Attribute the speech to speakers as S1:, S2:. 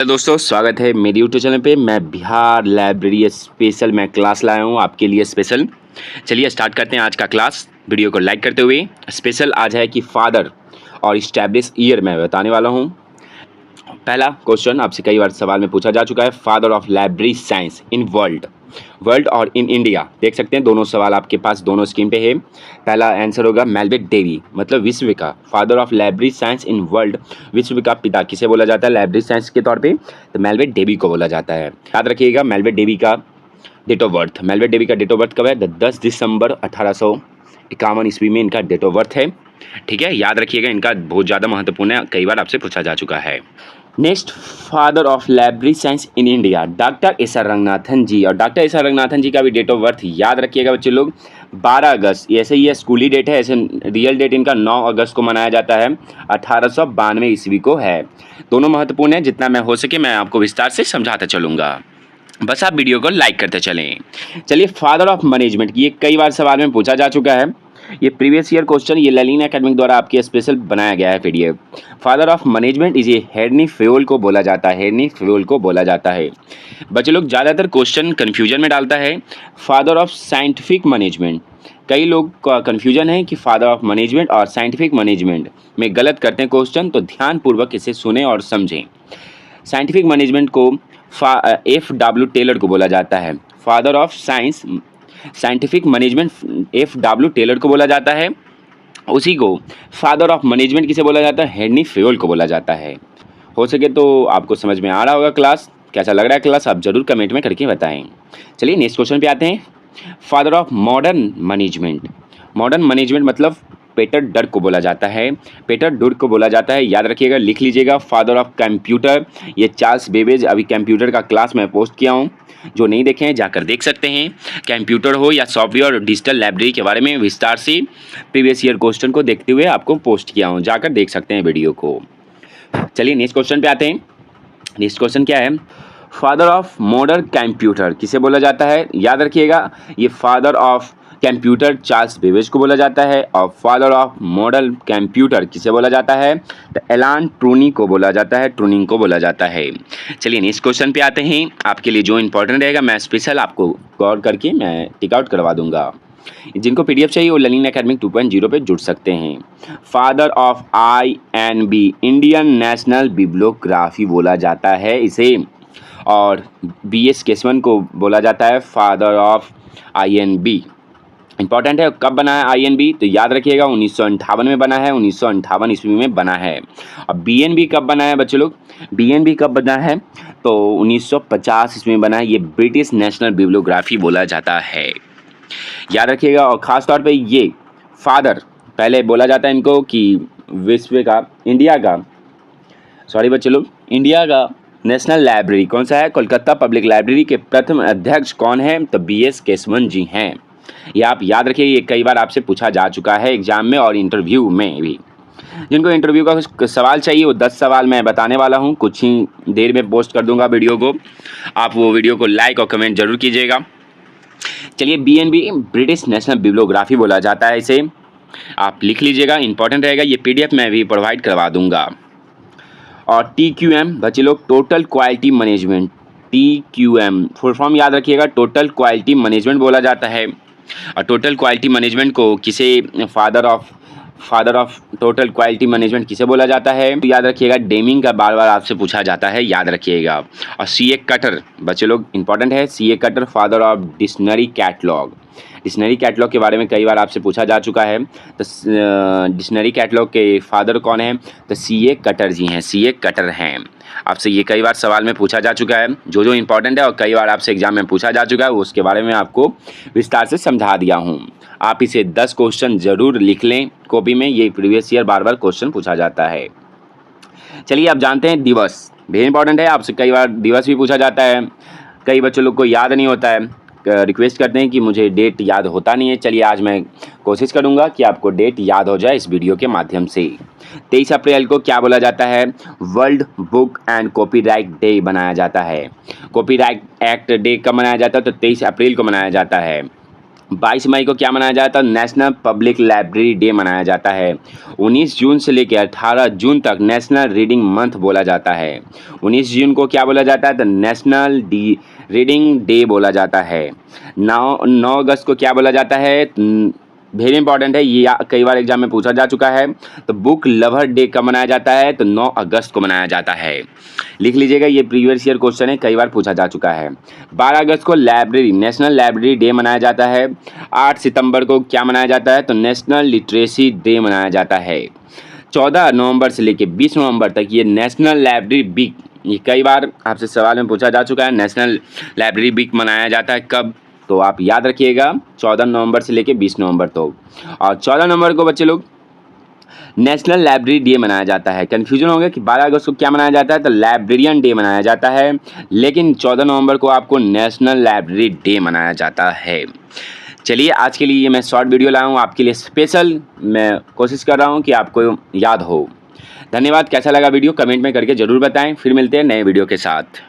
S1: दोस्तों, स्वागत है मेरे यूट्यूब चैनल पे। मैं बिहार लाइब्रेरी स्पेशल में क्लास लाया हूँ आपके लिए स्पेशल। चलिए स्टार्ट करते हैं आज का क्लास। वीडियो को लाइक करते हुए स्पेशल आज है कि फादर और इस्टेब्लिश ईयर मैं बताने वाला हूँ। पहला क्वेश्चन आपसे कई बार सवाल में पूछा जा चुका है, father of library science in world और इन इंडिया। देख सकते हैं दोनों सवाल आपके पास दोनों स्क्रीन पे है। पहला आंसर होगा मेल्विन डेवी, मतलब विश्व का father of library science in world. विश्व का पिता किसे बोला जाता है लाइब्रेरी साइंस के तौर पे? तो मेल्विन डेवी को बोला जाता है। याद रखिएगा मेल्विन डेवी का date of birth. Melvin Dewey का डेट ऑफ बर्थ कब है? 10 दिसंबर 1851 ईस्वी में इनका डेट ऑफ बर्थ है। ठीक है, याद रखिएगा, इनका बहुत ज़्यादा महत्वपूर्ण है, कई बार आपसे पूछा जा चुका है। Next, father of library science in India doctor S R Ranganathan ji. और doctor S R Ranganathan ji का भी डेट ऑफ बर्थ याद रखिएगा बच्चे लोग, 12 अगस्त। ऐसे ही स्कूली डेट है, ऐसे रियल डेट इनका 9 अगस्त को मनाया जाता है, 1892 ईस्वी को है। दोनों महत्वपूर्ण है, जितना मैं हो सके मैं आपको विस्तार से समझाता चलूँगा, बस आप वीडियो को लाइक करते चलें। चलिए, फादर ऑफ मैनेजमेंट, ये कई बार सवाल में पूछा जा चुका है। ये प्रीवियस ईयर क्वेश्चन, ये ललीन एकेडमिक द्वारा आपके स्पेशल बनाया गया है PDF. Father of management is ये हेनरी फेयोल को बोला जाता है। हेनरी फेयोल को बोला जाता है। बच्चे लोग ज़्यादातर क्वेश्चन कन्फ्यूजन में डालता है फादर ऑफ साइंटिफिक मैनेजमेंट। कई लोग का कन्फ्यूजन है कि फादर ऑफ मैनेजमेंट और साइंटिफिक मैनेजमेंट में गलत करते हैं क्वेश्चन, तो ध्यानपूर्वक इसे सुने और समझें। साइंटिफिक मैनेजमेंट को F.W. टेलर को बोला जाता है। Father of science scientific management F.W. Taylor को बोला जाता है। उसी को फादर ऑफ मैनेजमेंट किसे बोला जाता है? हेनरी फेयोल को बोला जाता है। हो सके तो आपको समझ में आ रहा होगा क्लास। कैसा लग रहा है क्लास, आप जरूर कमेंट में करके बताएं। चलिए नेक्स्ट क्वेश्चन पे आते हैं। Father of modern management. Modern management मतलब पीटर डर्क को बोला जाता है। पीटर डर्क को बोला जाता है, याद रखिएगा, लिख लीजिएगा। फादर ऑफ कंप्यूटर, ये चार्ल्स बेबेज। अभी कंप्यूटर का क्लास मैं पोस्ट किया हूँ, जो नहीं देखे हैं जाकर देख सकते हैं। कंप्यूटर हो या सॉफ्टवेयर और डिजिटल लाइब्रेरी के बारे में विस्तार से प्रीवियस ईयर क्वेश्चन को देखते हुए आपको पोस्ट किया हूँ, जाकर देख सकते हैं वीडियो को। चलिए नेक्स्ट क्वेश्चन पे आते हैं। नेक्स्ट क्वेश्चन क्या है? फादर ऑफ मॉडर्न कंप्यूटर किसे बोला जाता है? याद रखिएगा, ये father of computer Charles Babbage को बोला जाता है। और फादर ऑफ मॉडर्न कंप्यूटर किसे बोला जाता है? तो एलान ट्यूरिंग को बोला जाता है। ट्यूरिंग को बोला जाता है। चलिए नेक्स्ट क्वेश्चन पे आते हैं। आपके लिए जो इंपॉर्टेंट रहेगा मैं स्पेशल आपको गौर करके मैं टिक आउट करवा दूंगा। जिनको पीडीएफ चाहिए वो ललीन एकेडमिक 2.0 पे जुड़ सकते हैं। Father of INB Indian national bibliography बोला जाता है इसे। और BS केशवन को बोला जाता है फादर ऑफ INB। इंपॉर्टेंट है, कब बना है INB? तो याद रखिएगा 1958 में बना है, 1958 ईस्वी में बना है। अब BNB कब बना है बच्चे लोग? BNB कब बना है? तो 1950 ईस्वी में बना है। ये ब्रिटिश नेशनल बिब्लियोग्राफी बोला जाता है, याद रखिएगा। और ख़ास तौर पे ये फादर पहले बोला जाता है इनको कि विश्व का बच्चे लोग, इंडिया का नेशनल लाइब्रेरी कौन सा है? कोलकाता पब्लिक लाइब्रेरी के प्रथम अध्यक्ष कौन है? तो BS केशवन जी हैं। ये आप याद रखिए, ये कई बार आपसे पूछा जा चुका है एग्जाम में और इंटरव्यू में भी। जिनको इंटरव्यू का कुछ सवाल चाहिए वो 10 सवाल मैं बताने वाला हूँ, कुछ ही देर में पोस्ट कर दूंगा वीडियो को। आप वो वीडियो को लाइक और कमेंट जरूर कीजिएगा। चलिए, BNB ब्रिटिश नेशनल बिब्लियोग्राफी बोला जाता है इसे, आप लिख लीजिएगा, इंपॉर्टेंट रहेगा। ये PDF मैं भी प्रोवाइड करवा दूंगा। और TQM बच्चे लोग total quality management, TQM full form याद रखिएगा, टोटल क्वालिटी मैनेजमेंट बोला जाता है। और टोटल क्वालिटी मैनेजमेंट को किसे father of total quality management किसे बोला जाता है? तो याद रखिएगा, डेमिंग का बार बार आपसे पूछा जाता है, याद रखिएगा। और CA कटर बच्चे लोग इंपॉर्टेंट है, CA cutter father of dictionary catalogue. Dictionary catalogue के बारे में कई बार आपसे पूछा जा चुका है, तो डिक्शनरी कैटलॉग के फादर कौन है? तो CA कटर जी हैं, CA कटर हैं। आपसे ये कई बार सवाल में पूछा जा चुका है, जो इंपॉर्टेंट है और कई बार आपसे एग्जाम में पूछा जा चुका है, उसके बारे में आपको विस्तार से समझा दिया हूँ। आप इसे 10 क्वेश्चन जरूर लिख लें कॉपी में, ये प्रीवियस ईयर बार बार क्वेश्चन पूछा जाता है। चलिए आप जानते हैं दिवस वेरी इंपॉर्टेंट है, आपसे कई बार दिवस भी पूछा जाता है। कई बच्चों लोग को याद नहीं होता है, रिक्वेस्ट करते हैं कि मुझे डेट याद होता नहीं है। चलिए आज मैं कोशिश करूंगा कि आपको डेट याद हो जाए इस वीडियो के माध्यम से। 23 अप्रैल को क्या बोला जाता है? World book and copyright day मनाया जाता है। कॉपीराइट एक्ट डे कब मनाया जाता है? तो 23 अप्रैल को मनाया जाता है। 22 मई को क्या मनाया जाता है? नेशनल पब्लिक लाइब्रेरी डे मनाया जाता है। 19 जून से लेकर 18 जून तक नेशनल रीडिंग मंथ बोला जाता है। 19 जून को क्या बोला जाता है? तो नेशनल रीडिंग डे बोला जाता है। 9 अगस्त को क्या बोला जाता है? वेरी इंपॉर्टेंट है, ये कई बार एग्जाम में पूछा जा चुका है। तो बुक लवर डे कब मनाया जाता है? तो 9 अगस्त को मनाया जाता है। लिख लीजिएगा, ये प्रीवियस ईयर क्वेश्चन है, कई बार पूछा जा चुका है। 12 अगस्त को नेशनल लाइब्रेरी डे मनाया जाता है। 8 सितंबर को क्या मनाया जाता है? तो नेशनल लिटरेसी डे मनाया जाता है। 14 नवंबर से लेकर 20 नवंबर तक ये नेशनल लाइब्रेरी वीक, ये कई बार आपसे सवाल में पूछा जा चुका है। नेशनल लाइब्रेरी वीक मनाया जाता है कब? तो आप याद रखिएगा 14 नवंबर से लेकर 20 नवंबर तक। और 14 नवंबर को बच्चे लोग नेशनल लाइब्रेरी डे मनाया जाता है। कन्फ्यूजन हो गया कि 12 अगस्त को क्या मनाया जाता है? तो लाइब्रेरियन डे मनाया जाता है, लेकिन 14 नवंबर को आपको नेशनल लाइब्रेरी डे मनाया जाता है। चलिए, आज के लिए मैं शॉर्ट वीडियो लाया हूँ आपके लिए स्पेशल। मैं कोशिश कर रहा हूँ कि आपको याद हो। धन्यवाद। कैसा लगा वीडियो कमेंट में करके ज़रूर बताएं। फिर मिलते हैं नए वीडियो के साथ।